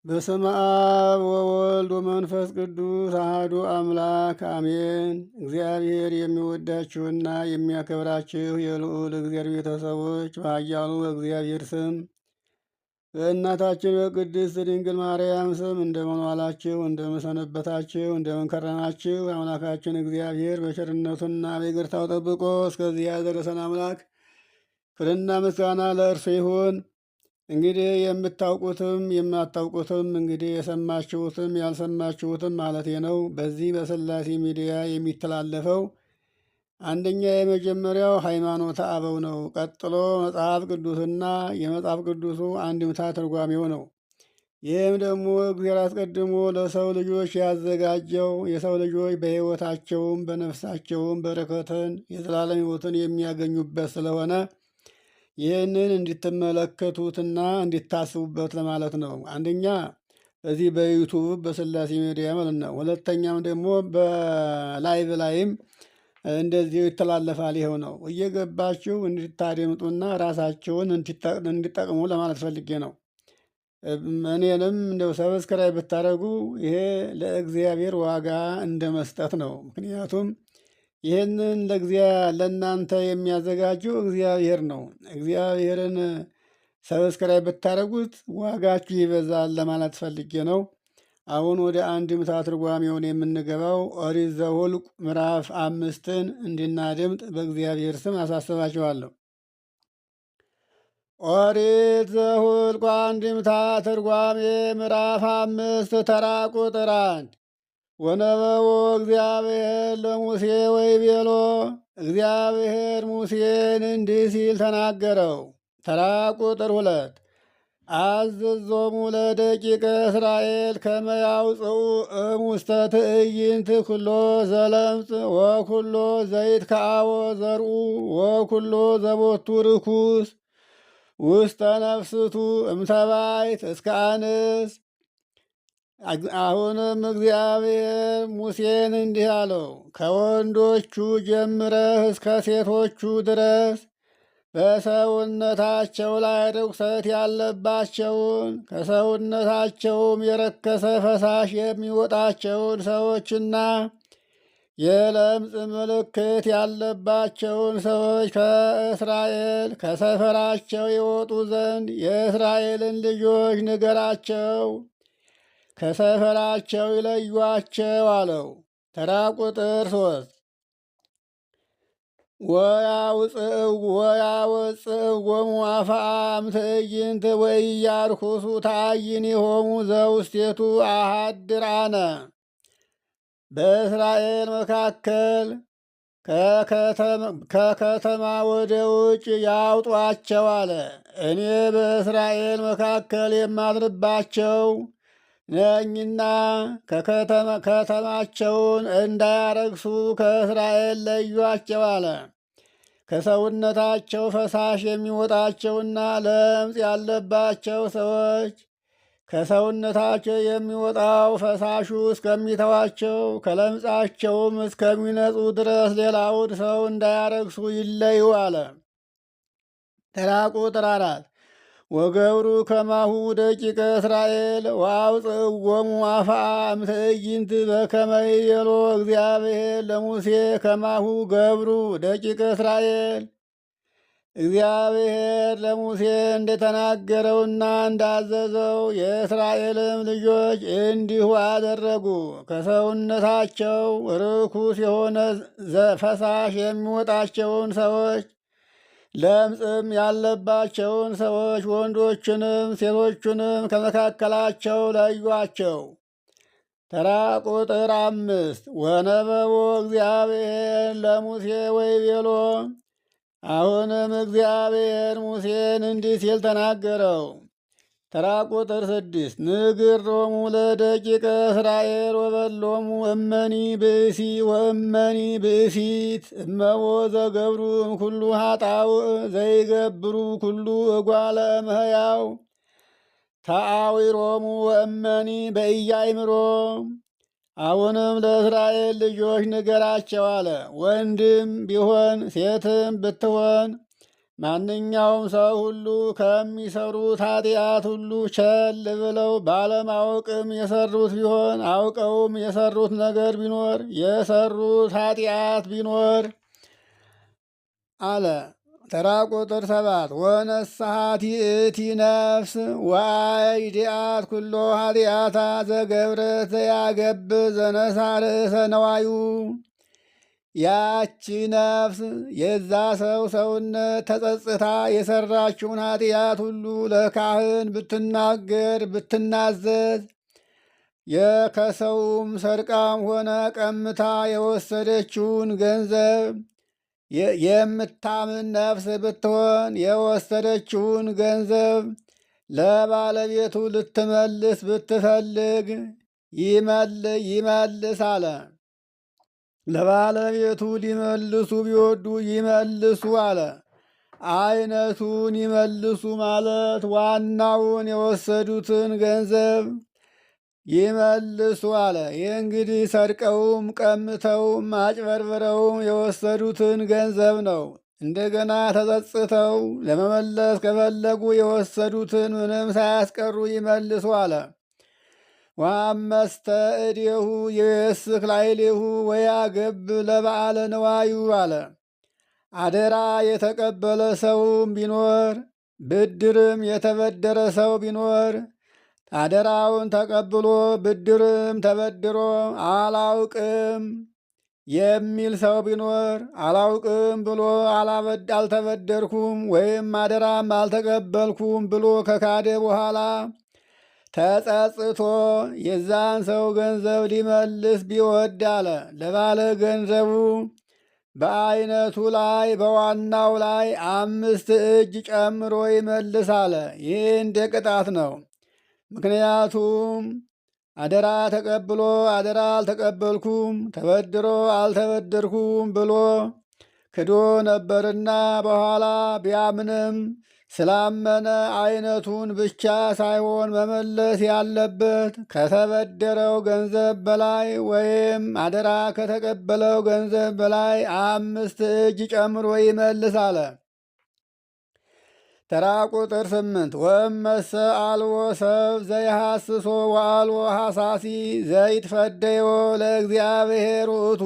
በስመ አብ ወወልድ ወመንፈስ ቅዱስ አሐዱ አምላክ አሜን። እግዚአብሔር የሚወዳችሁና የሚያከብራችሁ የልዑል እግዚአብሔር ቤተሰቦች በኃያሉ እግዚአብሔር ስም በእናታችን በቅድስት ድንግል ማርያም ስም እንደምን ዋላችሁ? እንደምን ሰነበታችሁ? እንደምን ከረማችሁ? አምላካችን እግዚአብሔር በቸርነቱና በይቅርታው ጠብቆ እስከዚህ ያደረሰን አምላክ ክብርና ምስጋና ለእርሱ ይሁን። እንግዲህ የምታውቁትም የማታውቁትም እንግዲህ የሰማችሁትም ያልሰማችሁትም ማለት ነው በዚህ በሥላሴ ሚዲያ የሚተላለፈው አንደኛ የመጀመሪያው ሃይማኖተ አበው ነው። ቀጥሎ መጽሐፍ ቅዱስና የመጽሐፍ ቅዱሱ አንድምታ ትርጓሜው ነው። ይህም ደግሞ እግዚአብሔር አስቀድሞ ለሰው ልጆች ያዘጋጀው የሰው ልጆች በሕይወታቸውም በነፍሳቸውም በረከትን የዘላለም ሕይወትን የሚያገኙበት ስለሆነ ይህንን እንድትመለከቱትና እንዲታስቡበት ለማለት ነው። አንደኛ በዚህ በዩቱብ በሥላሴ ሚዲያ ማለት ነው። ሁለተኛም ደግሞ በላይቭ ላይም እንደዚሁ ይተላለፋል። ይኸው ነው። እየገባችሁ እንድታደምጡና ራሳችሁን እንዲጠቅሙ ለማለት ፈልጌ ነው። እኔንም እንደው ሰብስክራይብ ብታደርጉ ይሄ ለእግዚአብሔር ዋጋ እንደ መስጠት ነው። ምክንያቱም ይህንን ለእናንተ የሚያዘጋጀው እግዚአብሔር ነው። እግዚአብሔርን ሰብስክራይብ ብታደርጉት ዋጋችሁ ይበዛል ለማለት ፈልጌ ነው። አሁን ወደ አንድምታ ትርጓሜውን የምንገባው ኦሪት ዘኍልቍ ምዕራፍ 5ን እንድናድምጥ በእግዚአብሔር ስም አሳስባችኋለሁ። ኦሪት ዘኍልቍ አንድምታ ትርጓሜ ምዕራፍ 5 ተራ ቁጥር 1 ወነበቦ እግዚአብሔር ለሙሴ ወይቤሎ፣ እግዚአብሔር ሙሴን እንዲህ ሲል ተናገረው። ተራ ቁጥር 2 አዘዞሙ ለደቂቀ እስራኤል ከመ ያውፅኡ እሙስተ ትዕይንት ኩሎ ዘለምጽ ወኩሎ ዘይትከአቦ ዘርኡ ወኩሎ ዘቦቱ ርኩስ ውስተ ነፍስቱ እምተባይት እስከ አንስ። አሁንም እግዚአብሔር ሙሴን እንዲህ አለው፣ ከወንዶቹ ጀምረህ እስከ ሴቶቹ ድረስ በሰውነታቸው ላይ ርኩሰት ያለባቸውን ከሰውነታቸውም የረከሰ ፈሳሽ የሚወጣቸውን ሰዎችና የለምጽ ምልክት ያለባቸውን ሰዎች ከእስራኤል ከሰፈራቸው ይወጡ ዘንድ የእስራኤልን ልጆች ንገራቸው፣ ከሰፈራቸው ይለዩአቸው አለው። ተራ ቁጥር 3 ወያውፅእዎሙ አፍአም ትዕይንት ወኢያርኩሱ ተአይኒሆሙ ዘውስቴቱ አሐድራነ። በእስራኤል መካከል ከከተማ ወደ ውጭ ያውጧቸው አለ። እኔ በእስራኤል መካከል የማድርባቸው ነኝና ከተማቸውን እንዳያረግሱ ከእስራኤል ለዩአቸው አለ። ከሰውነታቸው ፈሳሽ የሚወጣቸውና ለምጽ ያለባቸው ሰዎች ከሰውነታቸው የሚወጣው ፈሳሹ እስከሚተዋቸው ከለምጻቸውም እስከሚነጹ ድረስ ሌላውን ሰው እንዳያረግሱ ይለዩ አለ። ተራ ቁጥር 4 ወገብሩ ከማሁ ደቂቀ እስራኤል ወአውፅእዎሙ አፍአም ትዕይንት በከመ ይቤሎ እግዚአብሔር ለሙሴ ከማሁ ገብሩ ደቂቀ እስራኤል። እግዚአብሔር ለሙሴ እንደተናገረውና እንዳዘዘው የእስራኤልም ልጆች እንዲሁ አደረጉ። ከሰውነታቸው ርኩስ የሆነ ፈሳሽ የሚወጣቸውን ሰዎች ለምጽም ያለባቸውን ሰዎች ወንዶችንም ሴቶቹንም ከመካከላቸው ለዩአቸው። ተራ ቁጥር 5 ወነበቦ እግዚአብሔር ለሙሴ ወይቤሎ፣ አሁንም እግዚአብሔር ሙሴን እንዲህ ሲል ተናገረው። ተራ ቁጥር 6 ንግሮሙ ለደቂቀ እስራኤል ወበሎሙ እመኒ ብእሲ ወእመኒ ብእሲት እመቦ ዘገብሩ እምኩሉ ኃጣውእ ዘይገብሩ ኩሉ እጓለ እመሕያው ተአዊሮሙ ወእመኒ በኢያእምሮ። አሁንም ለእስራኤል ልጆች ንገራቸው አለ። ወንድም ቢሆን ሴትም ብትሆን ማንኛውም ሰው ሁሉ ከሚሰሩት ኃጢአት ሁሉ ቸል ብለው ባለማወቅም የሰሩት ቢሆን አውቀውም የሰሩት ነገር ቢኖር የሰሩት ኃጢአት ቢኖር አለ። ተራ ቁጥር 7 ወነስሐት ይእቲ ነፍስ ወአይዲአት ኩሎ ኃጢአታ ዘገብረት ዘያገብ ዘነሳ ርእሰ ነዋዩ። ያቺ ነፍስ የዛ ሰው ሰውነት ተጸጽታ የሰራችውን ኃጢአት ሁሉ ለካህን ብትናገር ብትናዘዝ ከሰውም ሰርቃም ሆነ ቀምታ የወሰደችውን ገንዘብ የምታምን ነፍስ ብትሆን የወሰደችውን ገንዘብ ለባለቤቱ ልትመልስ ብትፈልግ ይመልስ አለ። ለባለቤቱ ሊመልሱ ቢወዱ ይመልሱ አለ። አይነቱን ይመልሱ ማለት ዋናውን የወሰዱትን ገንዘብ ይመልሱ አለ። ይህ እንግዲህ ሰርቀውም ቀምተውም አጭበርብረውም የወሰዱትን ገንዘብ ነው። እንደገና ተጸጽተው ለመመለስ ከፈለጉ የወሰዱትን ምንም ሳያስቀሩ ይመልሱ አለ። ወአመስተ እዴሁ ይዌስክ ላዕሌሁ ወያገብ ለበዓለ ነዋዩ አለ። አደራ የተቀበለ ሰውም ቢኖር ብድርም የተበደረ ሰው ቢኖር አደራውን ተቀብሎ ብድርም ተበድሮ አላውቅም የሚል ሰው ቢኖር አላውቅም ብሎ አልተበደርኩም ወይም አደራም አልተቀበልኩም ብሎ ከካደ በኋላ ተጸጽቶ የዛን ሰው ገንዘብ ሊመልስ ቢወድ አለ ለባለ ገንዘቡ በአይነቱ ላይ በዋናው ላይ 5 እጅ ጨምሮ ይመልስ አለ። ይህ እንደ ቅጣት ነው። ምክንያቱም አደራ ተቀብሎ አደራ አልተቀበልኩም፣ ተበድሮ አልተበደርኩም ብሎ ክዶ ነበርና በኋላ ቢያምንም ስላመነ አይነቱን ብቻ ሳይሆን መመለስ ያለበት ከተበደረው ገንዘብ በላይ ወይም አደራ ከተቀበለው ገንዘብ በላይ 5 እጅ ጨምሮ ይመልስ አለ። ተራ ቁጥር 8 ወመሰ አልቦ ሰብ ዘይሐስሶ ወአልቦ ሐሳሲ ዘይትፈደዮ ለእግዚአብሔር ውእቱ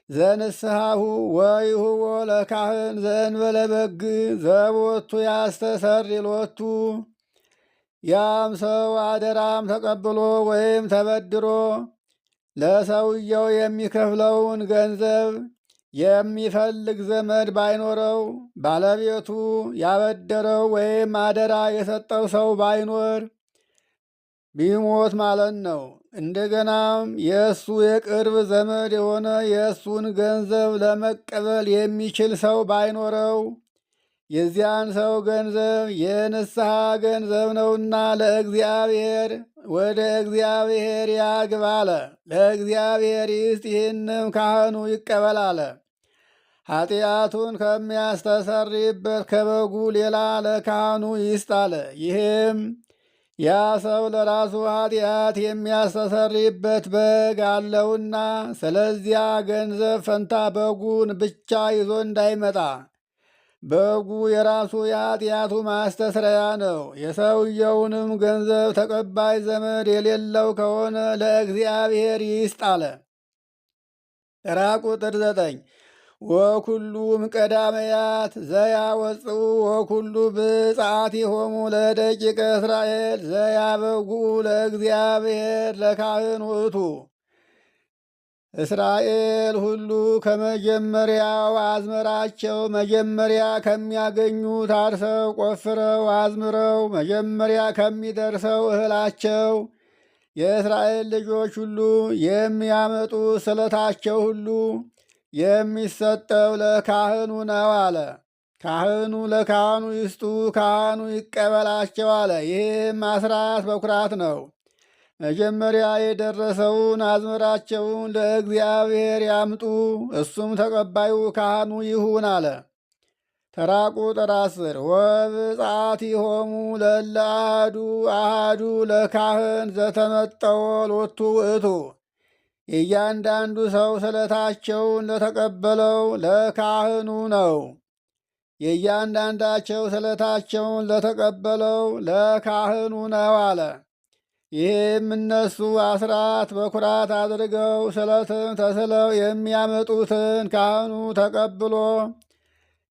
ዘንስሐሁ ወይሁቦ ለካህን ዘእንበለ በግ ዘቦቱ ያስተሰሪ ሎቱ። ያም ሰው አደራም ተቀብሎ ወይም ተበድሮ ለሰውየው የሚከፍለውን ገንዘብ የሚፈልግ ዘመድ ባይኖረው ባለቤቱ ያበደረው ወይም አደራ የሰጠው ሰው ባይኖር ቢሞት ማለት ነው። እንደገናም የእሱ የቅርብ ዘመድ የሆነ የእሱን ገንዘብ ለመቀበል የሚችል ሰው ባይኖረው የዚያን ሰው ገንዘብ የንስሐ ገንዘብ ነውና ለእግዚአብሔር ወደ እግዚአብሔር ያግባ አለ። ለእግዚአብሔር ይስጥ፣ ይህንም ካህኑ ይቀበል አለ። ኃጢአቱን ከሚያስተሰርይበት ከበጉ ሌላ ለካህኑ ይስጥ አለ። ይህም ያ ሰው ለራሱ ኃጢአት የሚያስተሰርይበት በግ አለውና ስለዚያ ገንዘብ ፈንታ በጉን ብቻ ይዞ እንዳይመጣ። በጉ የራሱ የኃጢአቱ ማስተስረያ ነው። የሰውየውንም ገንዘብ ተቀባይ ዘመድ የሌለው ከሆነ ለእግዚአብሔር ይስጥ አለ። ተራ ቁጥር 9 ወኩሉም ቀዳመያት ዘያወፅኡ ወኩሉ ብፅዓቲሆሙ ለደቂቀ እስራኤል ዘያበጉ ለእግዚአብሔር ለካህን ውእቱ። እስራኤል ሁሉ ከመጀመሪያው አዝመራቸው መጀመሪያ ከሚያገኙት አርሰው ቆፍረው አዝምረው መጀመሪያ ከሚደርሰው እህላቸው የእስራኤል ልጆች ሁሉ የሚያመጡ ስለታቸው ሁሉ የሚሰጠው ለካህኑ ነው አለ። ካህኑ ለካህኑ ይስጡ፣ ካህኑ ይቀበላቸው አለ። ይህም አስራት በኩራት ነው። መጀመሪያ የደረሰውን አዝመራቸውን ለእግዚአብሔር ያምጡ፣ እሱም ተቀባዩ ካህኑ ይሁን አለ። ተራ ቁጥር 10 ወብፅዓቲሆሙ ለእለ አሐዱ ለካህን ዘተመጠወ ሎቱ ውእቱ። የእያንዳንዱ ሰው ስለታቸውን ለተቀበለው ለካህኑ ነው። የእያንዳንዳቸው ስለታቸውን ለተቀበለው ለካህኑ ነው አለ። ይህም እነሱ አስራት በኩራት አድርገው ስለትም ተስለው የሚያመጡትን ካህኑ ተቀብሎ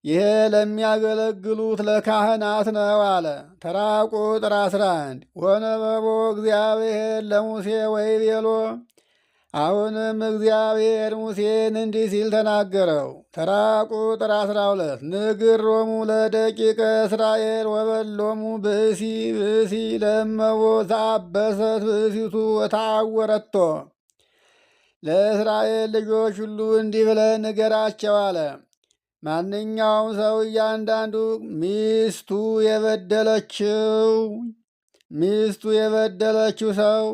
ይሄ ለሚያገለግሉት ለካህናት ነው አለ። ተራ ቁጥር 11 ወነበቦ እግዚአብሔር ለሙሴ ወይቤሎ። አሁንም እግዚአብሔር ሙሴን እንዲህ ሲል ተናገረው። ተራ ቁጥር 12 ንግሮሙ ለደቂቀ እስራኤል ወበሎሙ ብእሲ ብእሲ ለመቦ ዘአበሰት ብእሲቱ ወታወረቶ። ለእስራኤል ልጆች ሁሉ እንዲህ ብለህ ንገራቸው አለ። ማንኛውም ሰው እያንዳንዱ ሚስቱ የበደለችው ሰው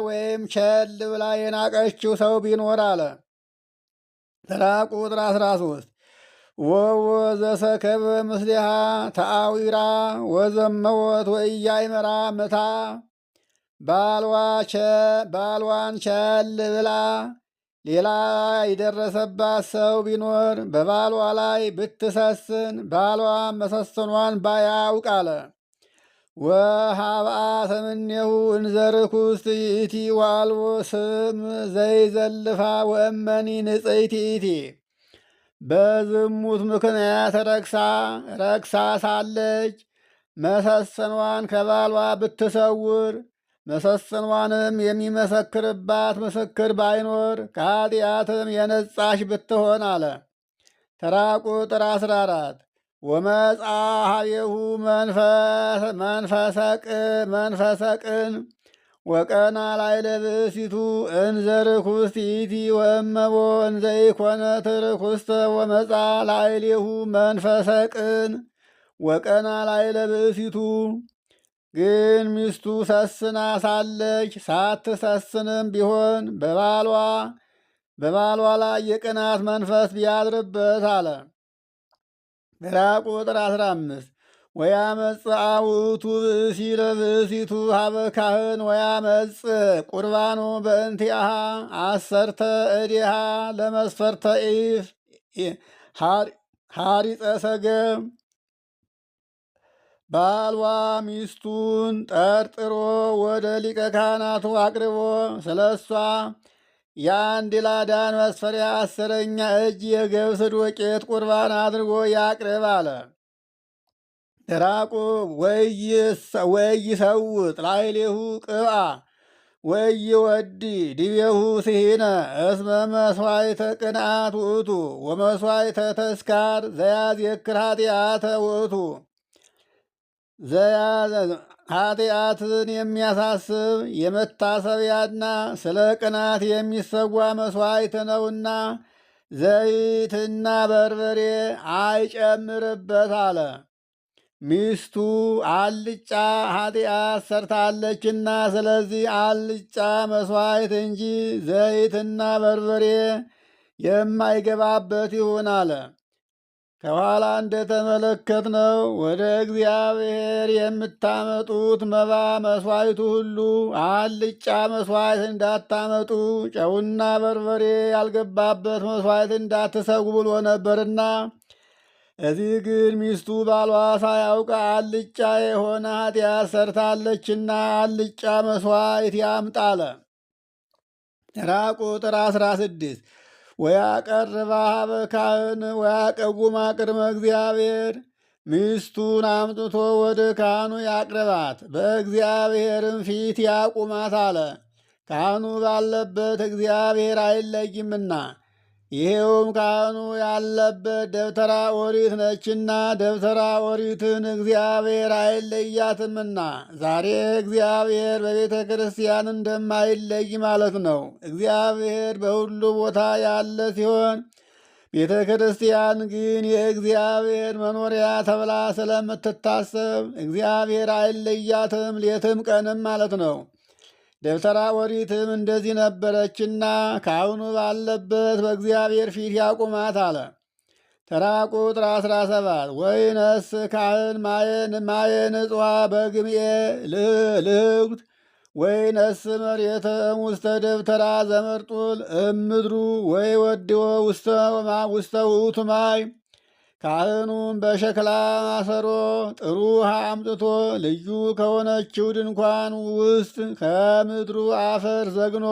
ወይም ቸል ብላ የናቀችው ሰው ቢኖር አለ። ተራ ቁጥር 13 ወወ ዘሰከበ ምስሊሃ ተአዊራ ወዘመወት ወኢያእመራ ምታ። ባልዋን ቸል ብላ ሌላ የደረሰባት ሰው ቢኖር በባሏ ላይ ብትሰስን ባሏ መሰሰኗን ባያውቅ አለ። ወሃብአ ተምኔሁ እንዘርኩስ ይእቲ ዋልቦ ስም ዘይዘልፋ ወእመኒ ንጽሕት ይእቲ። በዝሙት ምክንያት ረክሳ ሳለች መሰሰኗን ከባሏ ብትሰውር መሰሰኗንም የሚመሰክርባት ምስክር ባይኖር ከኃጢአትም የነጻሽ ብትሆን አለ። ተራ ቁጥር 14 ወመጻ ኀቤሁ መንፈሰቅን ወቀና ላዕለ ብእሲቱ እንዘ ርኩስት ይእቲ ወእመቦ እንዘ ኢኮነት ርኩስተ ወመጻ ላዕሌሁ መንፈሰቅን ወቀና ላዕለ ብእሲቱ። ግን ሚስቱ ሰስና ሳለች ሳትሰስንም ቢሆን በባሏ ላይ የቅናት መንፈስ ቢያድርበት አለ። ተራ ቁጥር 15 ወያመጽአ ውእቱ ብእሲ ለብእሲቱ ሀበ ካህን ወያመጽእ ቁርባኖ በእንቲአሃ 10 እዴሃ ለመስፈርተ ኢፍ ሐሪፀ ሰገም። ባልዋ ሚስቱን ጠርጥሮ ወደ ሊቀ ካህናቱ አቅርቦ ስለ እሷ የአንድ ላዳን መስፈሪያ 10ኛ እጅ የገብስ ዱቄት ቁርባን አድርጎ ያቅርብ አለ። ተራቁብ ወይሰውጥ ላዕሌሁ ቅብአ ወይወዲ ዲቤሁ ስሂነ እስመ መስዋዕተ ቅንዓት ውእቱ ወመስዋዕተ ተስካር ዘያዜክር ኃጢአተ ውእቱ። ኃጢአትን የሚያሳስብ የመታሰቢያና ስለ ቅናት የሚሰዋ መስዋዕት ነውና ዘይትና በርበሬ አይጨምርበት አለ። ሚስቱ አልጫ ኃጢአት ሰርታለችና ስለዚህ አልጫ መስዋዕት እንጂ ዘይትና በርበሬ የማይገባበት ይሁን አለ። ከኋላ እንደተመለከትነው ወደ እግዚአብሔር የምታመጡት መባ መስዋዕቱ ሁሉ አልጫ መስዋዕት እንዳታመጡ፣ ጨውና በርበሬ ያልገባበት መስዋዕት እንዳትሰዉ ብሎ ነበርና፣ እዚህ ግን ሚስቱ ባሏ ሳያውቅ አልጫ የሆነ ኃጢአት ሰርታለችና አልጫ መስዋዕት ያምጣለ። ተራ ቁጥር 16 ወያቀርባ ኀበ ካህን ወያቀጉማ ቅድመ እግዚአብሔር። ሚስቱን አምጥቶ ወደ ካህኑ ያቅርባት፣ በእግዚአብሔርም ፊት ያቁማት አለ። ካህኑ ባለበት እግዚአብሔር አይለይምና። ይሄውም ካህኑ ያለበት ደብተራ ኦሪት ነችና ደብተራ ኦሪትን እግዚአብሔር አይለያትምና ዛሬ እግዚአብሔር በቤተ ክርስቲያን እንደማይለይ ማለት ነው። እግዚአብሔር በሁሉ ቦታ ያለ ሲሆን ቤተ ክርስቲያን ግን የእግዚአብሔር መኖሪያ ተብላ ስለምትታሰብ እግዚአብሔር አይለያትም ሌትም ቀንም ማለት ነው። ደብተራ ኦሪትም እንደዚህ ነበረችና ካህኑ ባለበት በእግዚአብሔር ፊት ያቁማት አለ። ተራ ቁጥር 17 ወይነስ ካህን ማየ ንጽዋ በግምኤ ልህጉት ወይነስ መሬተ ውስተ ደብተራ ዘመርጡል እምድሩ ወይ ወድዎ ውስተ ውእቱ ማይ። ካህኑም በሸክላ ማሰሮ ጥሩ ውሃ አምጥቶ ልዩ ከሆነችው ድንኳን ውስጥ ከምድሩ አፈር ዘግኖ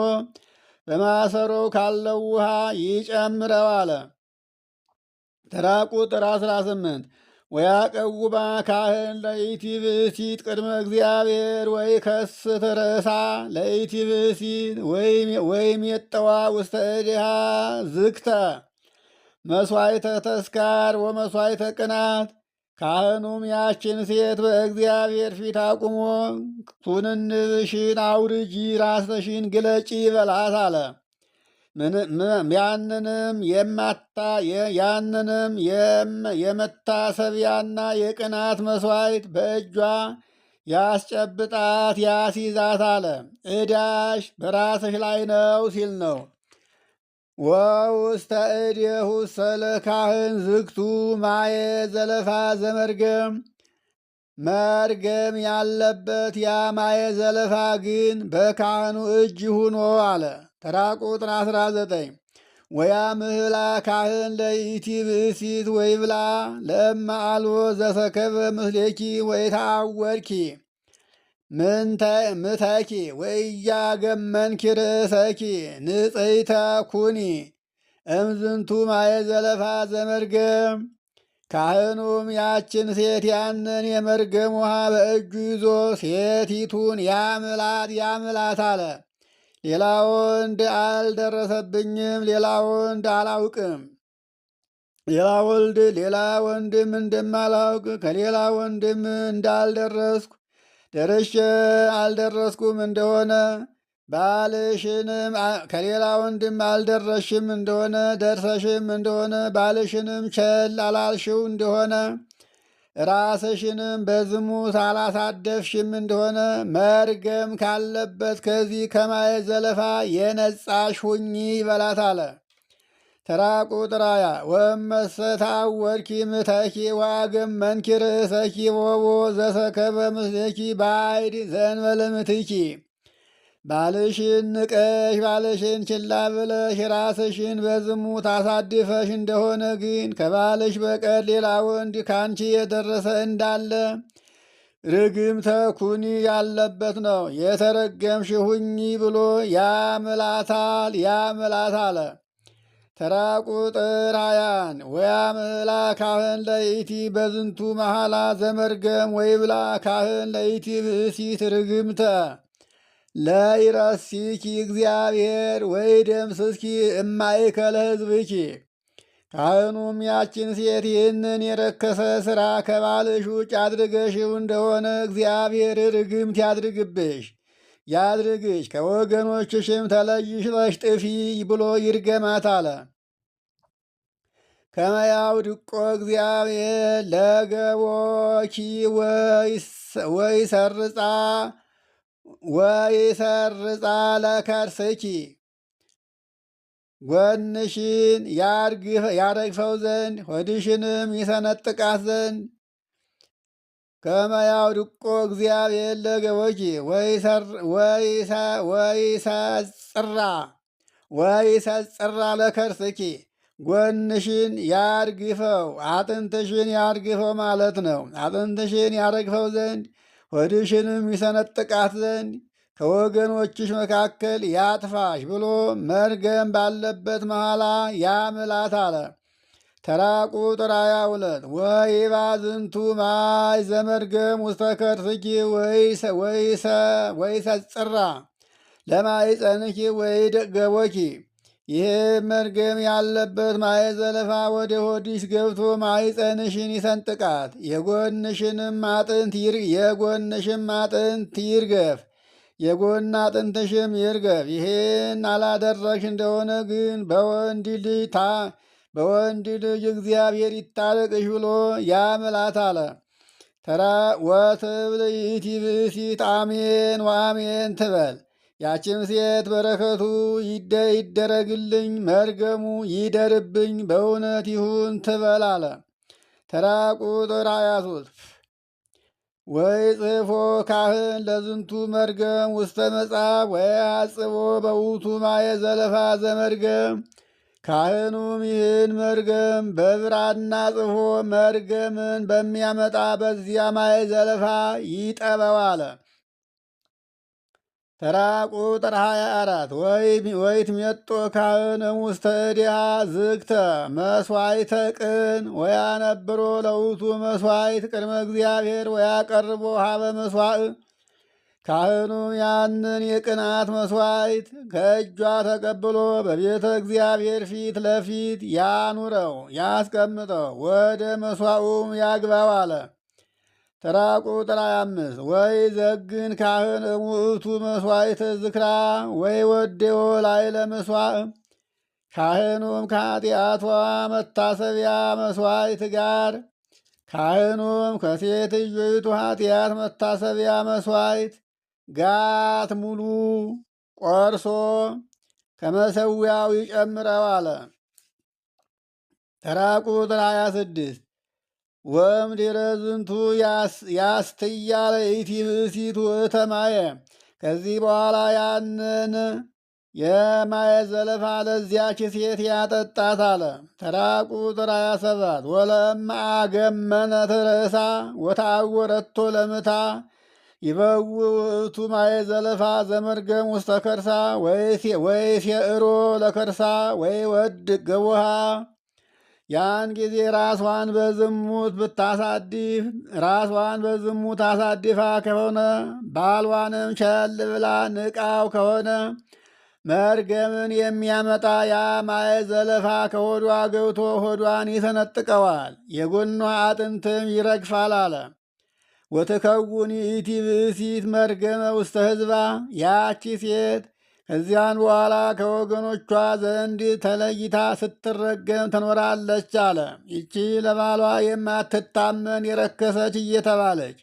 በማሰሮው ካለው ውሃ ይጨምረው አለ። ተራ ቁጥር 18 ወያቀውባ ካህን ለይቲ ብእሲት ቅድመ እግዚአብሔር ወይ ከስት ርእሳ ለይቲ ብእሲት ወይም የጠዋ ውስተ እዴሃ ዝግተ መስዋዕተ ተስካር ወመስዋዕተ ቅናት። ካህኑም ያችን ሴት በእግዚአብሔር ፊት አቁሞ ቱንንብሽን አውርጂ ራስሽን ግለጪ በላት አለ። ያንንም የመታሰቢያና የቅናት መስዋዕት በእጇ ያስጨብጣት ያስይዛት አለ። ዕዳሽ በራስሽ ላይ ነው ሲል ነው። ወውስተ እዴሁ ሰለ ካህን ዝግቱ ማየ ዘለፋ ዘመርገም መርገም ያለበት ያ ማየ ዘለፋ ግን በካህኑ እጅ ሁኖ አለ። ተራ ቁጥር 19 ወያ ምህላ ካህን ለይቲ ብእሲት ወይ ብላ ለእማ አልቦ ዘሰከበ ምስሌኪ ወይ ተአወርኪ ምተኪ ወእያ ገመንኪ ርእሰኪ ንጽይተ ኩኒ እምዝንቱ ማየ ዘለፋ ዘመርገም። ካህኑም ያችን ሴት ያንን የመርገም ውሃ በእጁ ይዞ ሴቲቱን ያምላት አለ። ሌላ ወንድ አልደረሰብኝም፣ ሌላ ወንድ አላውቅም፣ ሌላ ወንድም እንደማላውቅ ከሌላ ወንድም እንዳልደረስኩ ደርሼ አልደረስኩም እንደሆነ ባልሽንም ከሌላ ወንድም አልደረስሽም እንደሆነ ደርሰሽም እንደሆነ ባልሽንም ቸል አላልሽው እንደሆነ ራስሽንም በዝሙት አላሳደፍሽም እንደሆነ መርገም ካለበት ከዚህ ከማየ ዘለፋ የነጻሽ ሁኚ ይበላት አለ። ተራ ቁጥር 20 ወመሰታ ወርኪ ምተኪ ዋገመንኪ ርእሰኪ ወቦ ዘሰከበ ምስሌኪ ባይድ ዘእንበለ ምትኪ። ባልሽን ንቀሽ ባልሽን ችላ ብለሽ ራስሽን በዝሙት አሳድፈሽ እንደሆነ ግን ከባልሽ በቀር ሌላ ወንድ ካንቺ የደረሰ እንዳለ ርግምተ ኩኒ ያለበት ነው። የተረገምሽ ሁኚ ብሎ ያምላታል አለ። ተራ ቁጥር 20 ወያምህላ ካህን ለይቲ በዝንቱ መሐላ ዘመርገም ወይብላ ካህን ለይቲ ብእሲት ርግምተ ለይረሲኪ እግዚአብሔር ወይ ደምስስኪ እማይከለ ሕዝብኪ። ካህኑም ያችን ሴት ይህንን የረከሰ ሥራ ከባልሽ ውጭ አድርገሽው እንደሆነ እግዚአብሔር ርግምት ያድርግሽ ከወገኖችሽም ተለይሽ ጥፊ ብሎ ይርገማት አለ። ከመያው ድቆ እግዚአብሔር ለገቦኪ ወይሰርጻ ለከርስኪ ጎንሽን ያረግፈው ዘንድ ሆድሽንም ይሰነጥቃት ዘንድ ከመያው ድቆ እግዚአብሔር ለገቦኪ ወይሰጽራ ለከርስኪ ጎንሽን ያርግፈው አጥንትሽን ያርግፈው ማለት ነው። አጥንትሽን ያረግፈው ዘንድ ሆድሽንም ይሰነጥቃት ዘንድ ከወገኖችሽ መካከል ያጥፋሽ ብሎ መርገም ባለበት መሐላ ያምላት አለ። ተራ ቁጥር 22 ወይባዝንቱ ማይ ዘመርገም ውስተ ከርስኪ ወይሰጽራ ለማኅፀንኪ ወይገቦኪ። ይህ መርገም ያለበት ማየ ዘለፋ ወደ ሆድሽ ገብቶ ማኅፀንሽን ይሰንጥቃት፣ የጎንሽም አጥንት ይርገፍ፣ የጎን አጥንትሽም ይርገፍ። ይህን አላደረግሽ እንደሆነ ግን በወንድ ልጅ እግዚአብሔር ይታረቅሽ ብሎ ያምላት አለ። ተራ ወትብል ይእቲ ብእሲት አሜን ወአሜን ትበል። ያችም ሴት በረከቱ ይደረግልኝ መርገሙ ይደርብኝ በእውነት ይሁን ትበል አለ። ተራ ቁጥር 23 ወይ ጽፎ ካህን ለዝንቱ መርገም ውስተ መጽሐፍ ወይ አጽቦ በውቱ ማየ ዘለፋ ዘመርገም። ካህኑም ይህን መርገም በብራና ጽፎ መርገምን በሚያመጣ በዚያ ማየ ዘለፋ ይጠበው አለ። ተራ ቁጥር 24 ወይትሜጦ ካህን እሙስተ እዴሃ ዝግተ መስዋዕተ ቅን ወያነብሮ ለውቱ መስዋዕት ቅድመ እግዚአብሔር ወያቀርቦ ሀበ መስዋዕ። ካህኑም ያንን የቅንዓት መስዋዕት ከእጇ ተቀብሎ በቤተ እግዚአብሔር ፊት ለፊት ያኑረው ያስቀምጠው፣ ወደ መስዋዕቱም ያግባው አለ። ተራ ቁጥር 25 ወይ ዘግን ካህን እሙእቱ መስዋዕተ ዝክራ ወይ ወዴዎ ላዕለ ምሥዋዕ። ካህኑም ከኃጢአቷ መታሰቢያ መስዋዕት ጋር ከሴትዮይቱ ኃጢአት መታሰቢያ መስዋዕት ጋት ሙሉ ቆርሶ ከመሰዊያው ይጨምረው አለ። ተራ ቁጥር 26 ወእምድኅረ ዝንቱ ያስትያ ለይእቲ ብእሲቱ ውእተ ማየ። ከዚህ በኋላ ያንን የማየ ዘለፋ ለዚያች ሴት ያጠጣት አለ። ተራ ቁጥር 27 ወለእመ አገመነት ርእሳ ወተአወረቶ ለምታ ይበው ውእቱ ማየ ዘለፋ ዘመርገም ውስተ ከርሳ ወይሴእሮ ለከርሳ ወይ ወድ ገቦሃ። ያን ጊዜ ራሷን በዝሙት አሳድፋ ከሆነ ባልዋንም ቸል ብላ ንቃው ከሆነ መርገምን የሚያመጣ ያ ማየ ዘለፋ ከሆዷ ገብቶ ሆዷን ይሰነጥቀዋል፣ የጎኗ አጥንትም ይረግፋል አለ። ወትከውን ይእቲ ብእሲት መርገመ ውስተ ሕዝባ። ያቺ ሴት ከዚያን በኋላ ከወገኖቿ ዘንድ ተለይታ ስትረገም ትኖራለች አለ። ይቺ ለባሏ የማትታመን የረከሰች እየተባለች።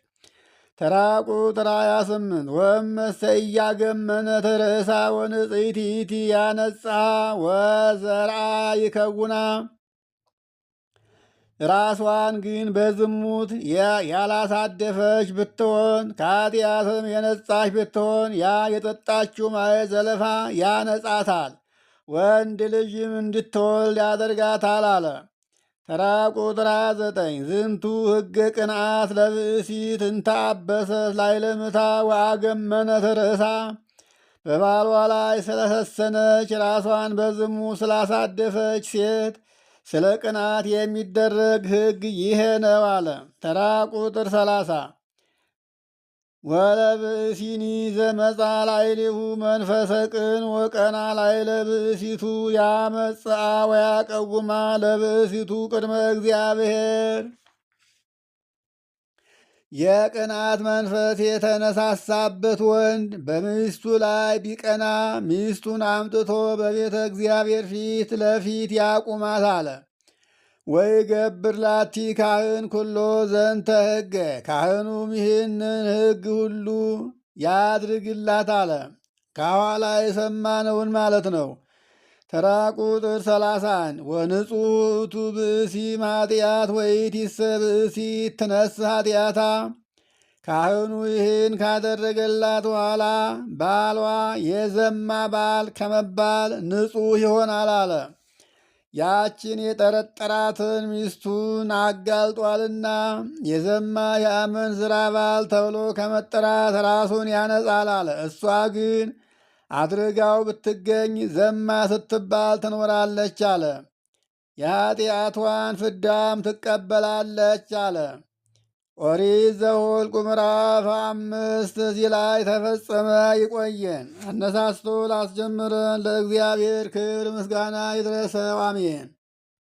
ተራ ቁጥር 28 ወእመሰ ኢያገመነት ርእሳ ወንጽሕት ይእቲ ያነጻ ወዘርአ ይከውና። ራሷን ግን በዝሙት ያላሳደፈች ብትሆን ከኃጢአትም የነጻች ብትሆን ያ የጠጣችው ማየ ዘለፋ ያነጻታል፣ ወንድ ልጅም እንድትወልድ ያደርጋታል አለ። ተራ ቁጥር 29 ዝንቱ ሕገ ቅንዓት ለብእሲት እንተ አበሰት ላዕለ ምታ ወአገመነት ርእሳ። በባሏ ላይ ስለሰሰነች ራሷን በዝሙት ስላሳደፈች ሴት ስለ ቅናት የሚደረግ ሕግ ይሄ ነው አለ። ተራ ቁጥር 30 ወለብእሲኒ ዘመጻ ላዕሌሁ መንፈሰ ቅን ወቀና ላዕለ ብእሲቱ ያመጽአ ወያቀውማ ለብእሲቱ ቅድመ እግዚአብሔር። የቅናት መንፈስ የተነሳሳበት ወንድ በሚስቱ ላይ ቢቀና ሚስቱን አምጥቶ በቤተ እግዚአብሔር ፊት ለፊት ያቁማት አለ። ወይ ገብር ላቲ ካህን ኩሎ ዘንተ ሕገ። ካህኑም ይህንን ሕግ ሁሉ ያድርግላት አለ። ከኋላ የሰማነውን ማለት ነው። ተራ ቁጥር 31 ወንጹሕ ውእቱ ብእሲ ኃጢአት ወኢቲሰ ብእሲ ትነስእ ኃጢአታ። ካህኑ ይህን ካደረገላት በኋላ ባሏ የዘማ ባል ከመባል ንጹሕ ይሆናል አለ። ያችን የጠረጠራትን ሚስቱን አጋልጧልና የዘማ የአመንዝራ ባል ተብሎ ከመጠራት ራሱን ያነጻል አለ። እሷ ግን አድርጋው ብትገኝ ዘማ ስትባል ትኖራለች አለ። የኃጢአቷን ፍዳም ትቀበላለች አለ። ኦሪት ዘኍልቍ ምዕራፍ 5 እዚህ ላይ ተፈጸመ። ይቆየን። አነሳስቶ ላስጀምረን ለእግዚአብሔር ክብር ምስጋና ይድረሰው፣ አሜን።